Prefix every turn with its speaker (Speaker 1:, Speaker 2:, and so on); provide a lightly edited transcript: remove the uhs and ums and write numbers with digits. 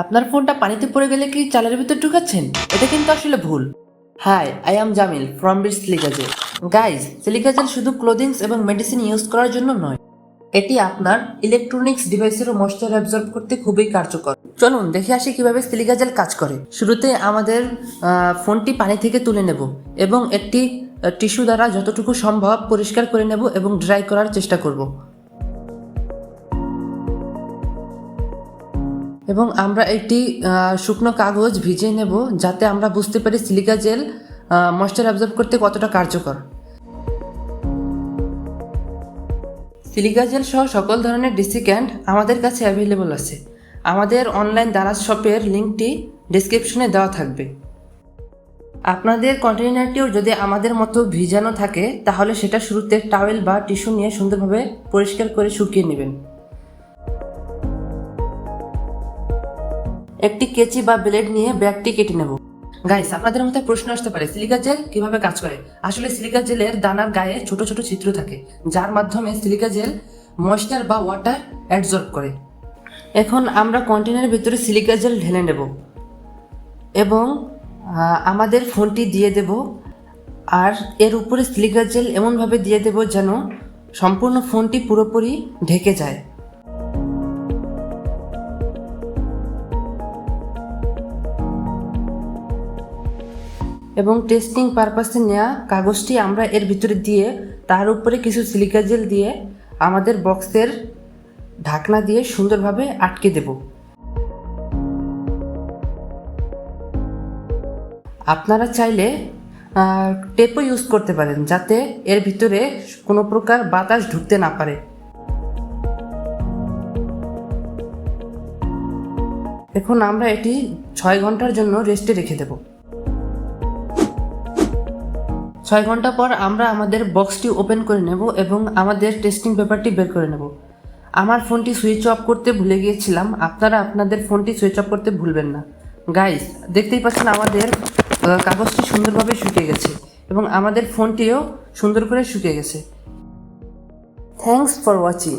Speaker 1: আপনার ফোনটা পানিতে পড়ে গেলে কি চালের ভিতর ঢুকাচ্ছেন? এটা কিন্তু আসলে ভুল। Hi, I am Jamil from beat silica gel. Guys, silica gel শুধু ক্লোদিংস এবং মেডিসিন ইউজ করার জন্য নয়, এটি আপনার ইলেকট্রনিক্স ডিভাইসেরও ময়েশ্চার অ্যাবজর্ব করতে খুবই কার্যকর। চলুন দেখে আসি কিভাবে সিলিকা জেল কাজ করে। শুরুতে আমাদের ফোনটি পানি থেকে তুলে নেব এবং একটি টিস্যু দ্বারা যতটুকু সম্ভব পরিষ্কার করে নেব এবং ড্রাই করার চেষ্টা করব। এবং আমরা একটি শুকনো কাগজ ভিজিয়ে নেব যাতে আমরা বুঝতে পারি সিলিকা জেল ময়েশ্চার অ্যাবজর্ব করতে কতটা কার্যকর। সিলিকা জেল সহ সকল ধরনের ডিসিক্যান্ট আমাদের কাছে অ্যাভেলেবল আছে। আমাদের অনলাইন দারাজ শপের লিঙ্কটি ডিসক্রিপশনে দেওয়া থাকবে। আপনাদের কন্টেইনারটিও যদি আমাদের মতো ভিজানো থাকে তাহলে সেটা শুরুতে টাওয়েল বা টিস্যু নিয়ে সুন্দরভাবে পরিষ্কার করে শুকিয়ে নেবেন। একটি কেচি বা ব্লেড নিয়ে ব্যাগটি কেটে নেব। গাইস, আপনাদের মধ্যে প্রশ্ন আসতে পারে সিলিকা জেল কিভাবে কাজ করে। আসলে সিলিকা জেলের দানার গায়ে ছোট ছোট ছিদ্র থাকে যার মাধ্যমে সিলিকা জেল ময়েশ্চার বা ওয়াটার অ্যাবজর্ব করে। এখন আমরা কন্টেনারের ভিতরে সিলিকা জেল ঢেলে নেব এবং আমাদের ফোনটি দিয়ে দেব, আর এর উপরে সিলিকা জেল এমনভাবে দিয়ে দেব যেন সম্পূর্ণ ফোনটি পুরোপুরি ঢেকে যায়। এবং টেস্টিং পারপাসে নেওয়া কাগজটি আমরা এর ভিতরে দিয়ে তার উপরে কিছু সিলিকা জেল দিয়ে আমাদের বক্সের ঢাকনা দিয়ে সুন্দরভাবে আটকে দেব। আপনারা চাইলে টেপও ইউজ করতে পারেন যাতে এর ভিতরে কোনো প্রকার বাতাস ঢুকতে না পারে। এখন আমরা এটি 6 ঘন্টার জন্য রেস্টে রেখে দেব। 6 ঘন্টা পর আমরা আমাদের বক্সটি ওপেন করে নেব এবং আমাদের টেস্টিং পেপারটি বের করে নেব। আমার ফোনটি সুইচ অফ করতে ভুলে গিয়েছিলাম, আপনারা আপনাদের ফোনটি সুইচ অফ করতে ভুলবেন না। গাইস, দেখতেই পাচ্ছেন আমাদের কাগজটি সুন্দরভাবে শুকিয়ে গেছে এবং আমাদের ফোনটিও সুন্দর করে শুকিয়ে গেছে। Thanks for watching.